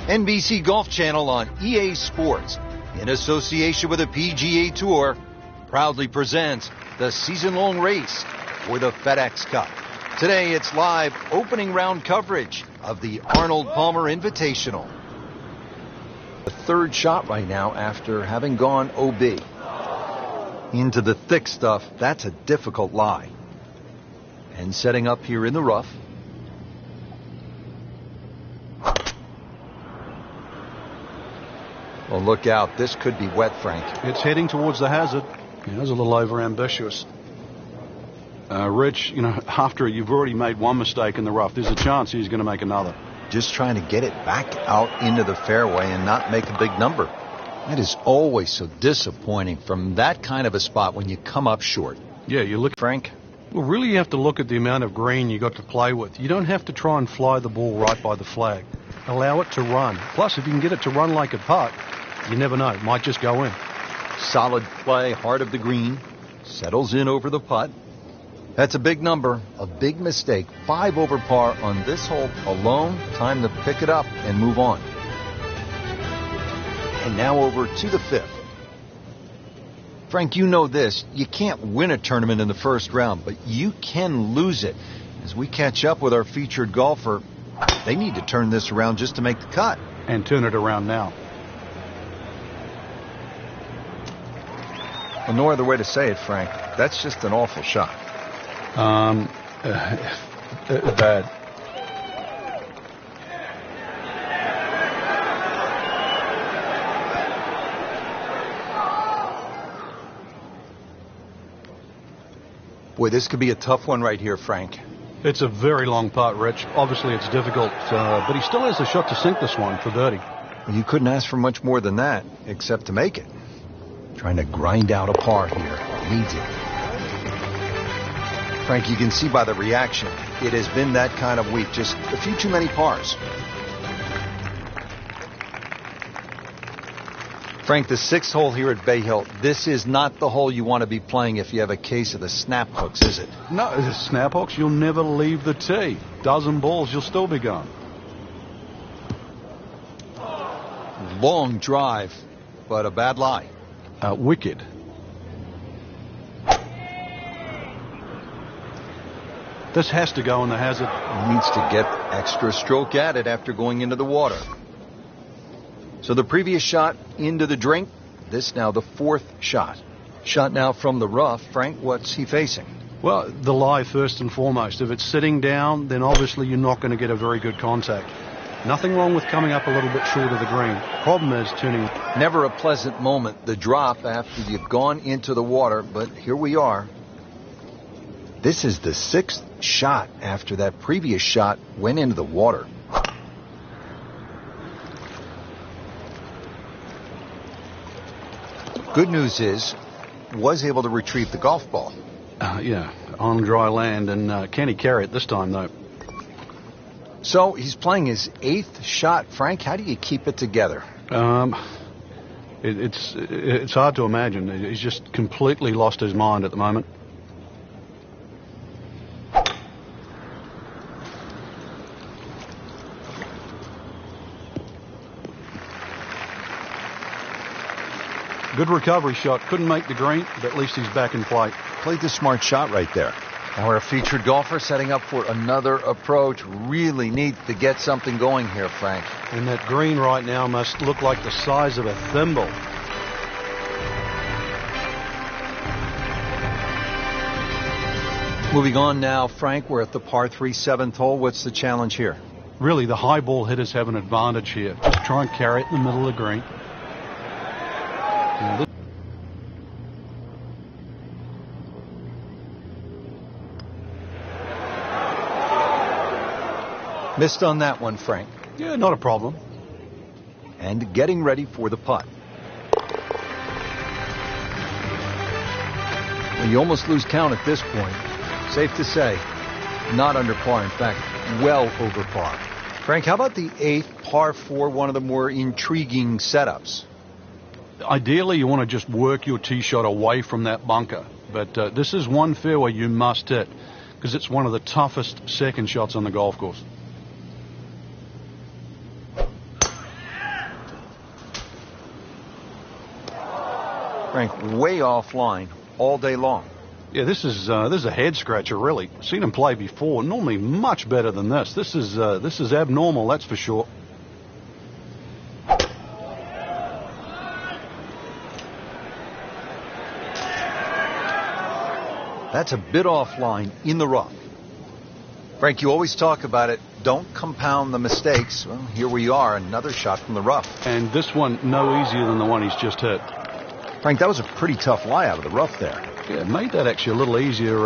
NBC Golf Channel on EA Sports, in association with the PGA Tour, proudly presents the season-long race for the FedEx Cup. Today, it's live opening round coverage of the Arnold Palmer Invitational. The third shot right now after having gone OB. Into the thick stuff, that's a difficult lie. And setting up here in the rough. Well, look out. This could be wet, Frank. It's heading towards the hazard. Yeah, it was a little over-ambitious. Rich, after you've already made one mistake in the rough, there's a chance he's going to make another. Just trying to get it back out into the fairway and not make a big number. That is always so disappointing from that kind of a spot when you come up short. Yeah, you look, Frank. Well, really you have to look at the amount of green you got to play with. You don't have to try and fly the ball right by the flag. Allow it to run. Plus, if you can get it to run like a putt, you never know. It might just go in. Solid play, heart of the green. Settles in over the putt. That's a big number, a big mistake. 5 over par on this hole alone. Time to pick it up and move on. And now over to the 5th. Frank, you know this. You can't win a tournament in the first round, but you can lose it. As we catch up with our featured golfer, they need to turn this around just to make the cut. And turn it around now. Well, no other way to say it, Frank. That's just an awful shot. Bad. Boy, this could be a tough one right here, Frank. It's a very long putt, Rich. Obviously, it's difficult, but he still has a shot to sink this one for birdie. Well, you couldn't ask for much more than that, except to make it. Trying to grind out a par here. Needs it. Frank, you can see by the reaction, it has been that kind of week. Just a few too many pars. Frank, the 6th hole here at Bay Hill, this is not the hole you want to be playing if you have a case of the snap hooks, is it? No, the snap hooks, you'll never leave the tee. Dozen balls, you'll still be going. Long drive, but a bad lie. Wicked. This has to go in the hazard. He needs to get extra stroke at it after going into the water. So the previous shot into the drink. This now the 4th shot. Shot now from the rough. Frank, what's he facing? Well, the lie first and foremost. If it's sitting down, then obviously you're not going to get a very good contact. Nothing wrong with coming up a little bit short of the green. Problem is turning. Never a pleasant moment, the drop after you've gone into the water, but here we are. This is the 6th shot after that previous shot went into the water. Good news is, was able to retrieve the golf ball. Yeah, on dry land, and can he carry it this time, though? So he's playing his 8th shot. Frank, how do you keep it together? It's hard to imagine. He's just completely lost his mind at the moment. Good recovery shot. Couldn't make the green, but at least he's back in play. Played the smart shot right there. Now our featured golfer setting up for another approach. Really needs to get something going here, Frank. And that green right now must look like the size of a thimble. Moving on now, Frank, we're at the par 3 7th hole. What's the challenge here? Really, the high ball hitters have an advantage here. Just try and carry it in the middle of the green. Missed on that one, Frank. Yeah, not a problem. And getting ready for the putt. Well, you almost lose count at this point. Safe to say, not under par. In fact, well over par. Frank, how about the 8th par 4, one of the more intriguing setups? Ideally, you want to just work your tee shot away from that bunker. But this is one fairway you must hit because it's one of the toughest second shots on the golf course. Frank, way offline all day long. Yeah, this is a head scratcher, really. Seen him play before. Normally much better than this. This is abnormal, that's for sure. That's a bit offline in the rough. Frank, you always talk about it. Don't compound the mistakes. Well, here we are, another shot from the rough. And this one no easier than the one he's just hit. Frank, that was a pretty tough lie out of the rough there. Yeah, it made that actually a little easier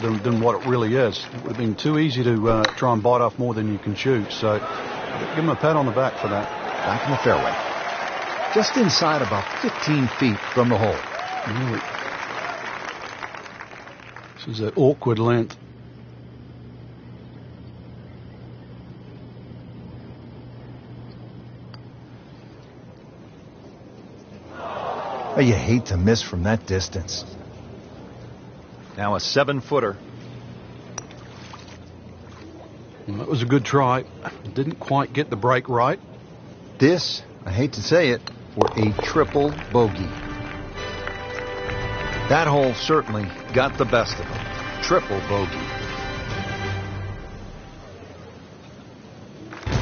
than what it really is. It would have been too easy to try and bite off more than you can chew. So give him a pat on the back for that. Back in the fairway. Just inside about 15 feet from the hole. Really. This is an awkward length. Oh, you hate to miss from that distance. Now a 7-footer. Well, that was a good try. Didn't quite get the break right. This, I hate to say it, for a triple bogey. That hole certainly got the best of him. Triple bogey.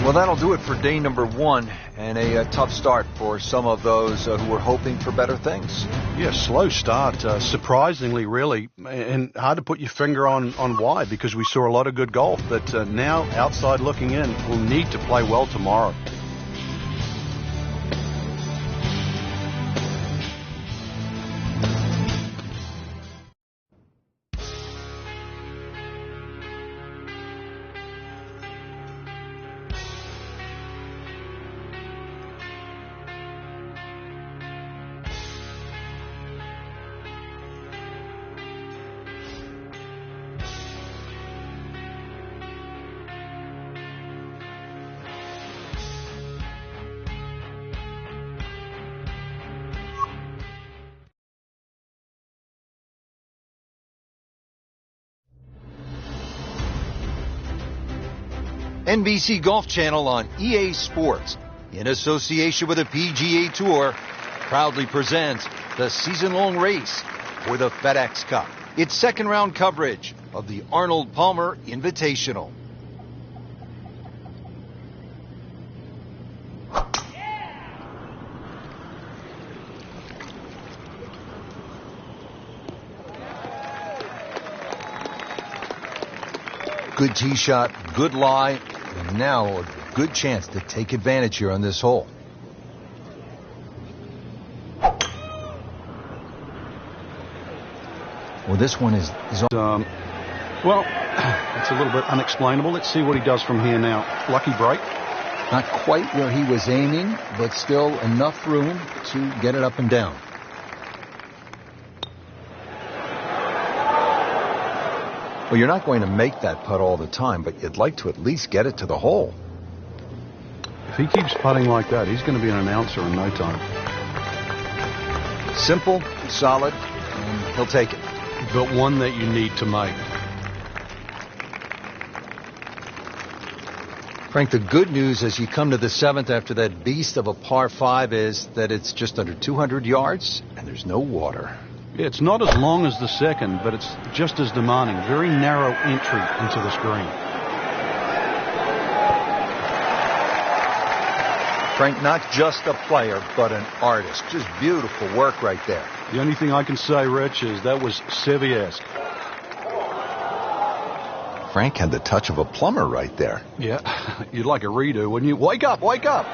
Well, that'll do it for day number 1, and a tough start for some of those who were hoping for better things. Yeah, slow start, surprisingly, really, and hard to put your finger on why, because we saw a lot of good golf, but now, outside looking in, we'll need to play well tomorrow. NBC Golf Channel on EA Sports, in association with the PGA Tour, proudly presents the season-long race for the FedEx Cup. Its second-round coverage of the Arnold Palmer Invitational. Good tee shot, good lie, and now a good chance to take advantage here on this hole. Well, this one is well, it's a little bit unexplainable. Let's see what he does from here now. Lucky break. Not quite where he was aiming, but still enough room to get it up and down. Well, you're not going to make that putt all the time, but you'd like to at least get it to the hole. If he keeps putting like that, he's going to be an announcer in no time. Simple, solid, and he'll take it. But one that you need to make. Frank, the good news as you come to the 7th after that beast of a par 5 is that it's just under 200 yards and there's no water. Yeah, it's not as long as the second, but it's just as demanding. Very narrow entry into this green. Frank, not just a player, but an artist. Just beautiful work right there. The only thing I can say, Rich, is that was Seve-esque. Frank had the touch of a plumber right there. Yeah, you'd like a redo, wouldn't you? Wake up, wake up!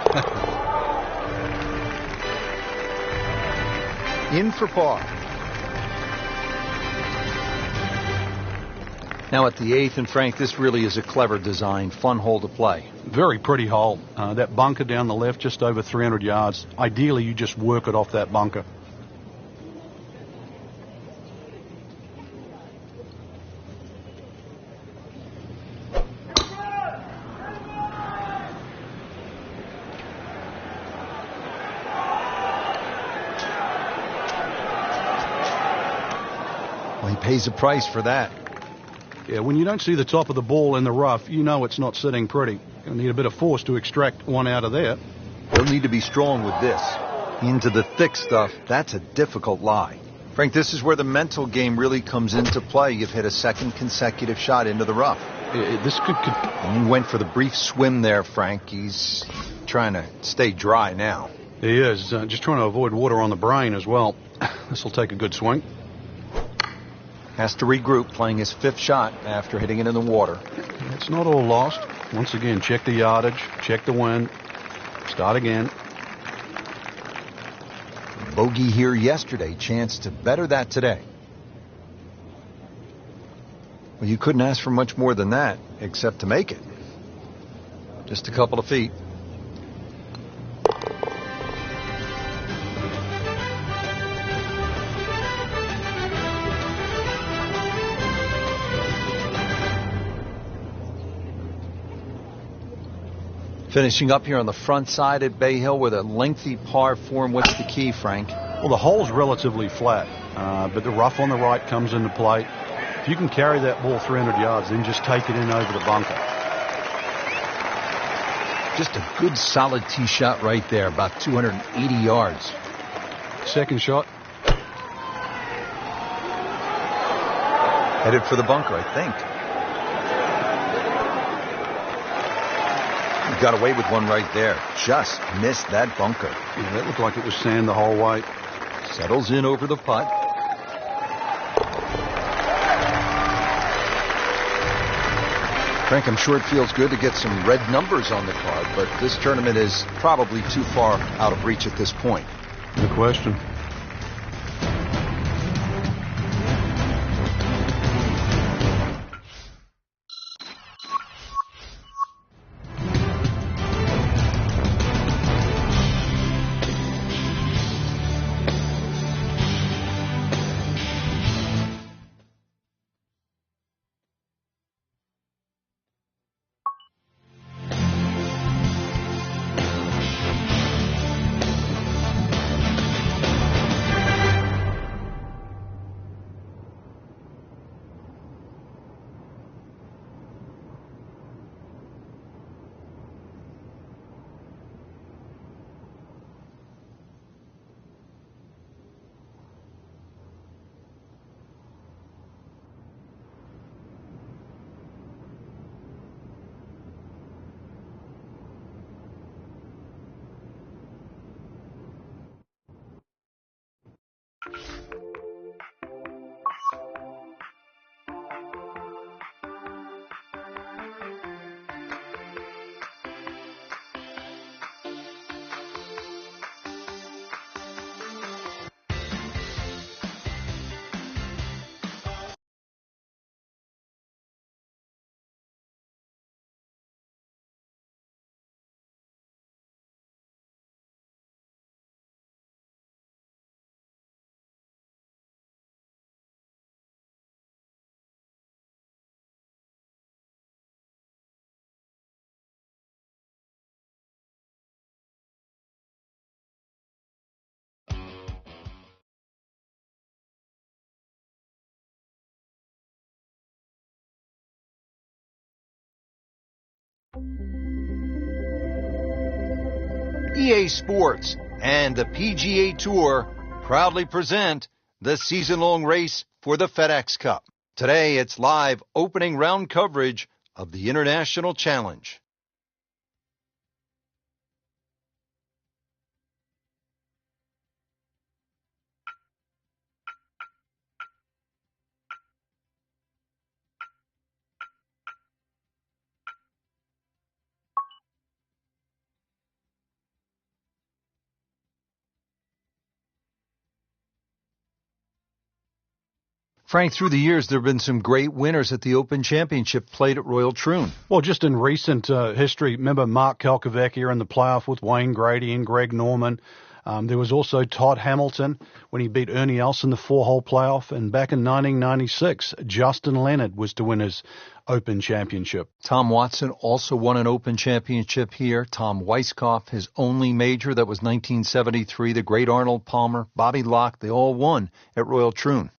In for par. Now at the 8th, and Frank, this really is a clever design, fun hole to play. Very pretty hole. That bunker down the left, just over 300 yards. Ideally, you just work it off that bunker. Well, he pays a price for that. Yeah, when you don't see the top of the ball in the rough, you know it's not sitting pretty. You'll need a bit of force to extract one out of there. He'll need to be strong with this. Into the thick stuff, that's a difficult lie. Frank, this is where the mental game really comes into play. You've hit a second consecutive shot into the rough. This could... And he went for the brief swim there, Frank. He's trying to stay dry now. He is. Just trying to avoid water on the brain as well. This will take a good swing. Has to regroup, playing his fifth shot after hitting it in the water. It's not all lost. Once again, check the yardage, check the wind, start again. Bogey here yesterday, chance to better that today. Well, you couldn't ask for much more than that, except to make it. Just a couple of feet. Finishing up here on the front side at Bay Hill with a lengthy par 4. And what's the key, Frank? Well, the hole's relatively flat, but the rough on the right comes into play. If you can carry that ball 300 yards, then just take it in over the bunker. Just a good solid tee shot right there, about 280 yards. Second shot. Headed for the bunker, I think. Got away with one right there. Just missed that bunker. Yeah, that looked like it was sand the whole way. Settles in over the putt. Frank, I'm sure it feels good to get some red numbers on the card, but this tournament is probably too far out of reach at this point. No question. EA Sports and the PGA Tour proudly present the season-long race for the FedEx Cup. Today, it's live opening round coverage of the International Challenge. Frank, through the years, there have been some great winners at the Open Championship played at Royal Troon. Well, just in recent history, remember Mark Kalkoveckia in the playoff with Wayne Grady and Greg Norman. There was also Todd Hamilton when he beat Ernie Els in the 4-hole playoff. And back in 1996, Justin Leonard was to win his Open Championship. Tom Watson also won an Open Championship here. Tom Weiskopf, his only major, that was 1973. The great Arnold Palmer, Bobby Locke, they all won at Royal Troon.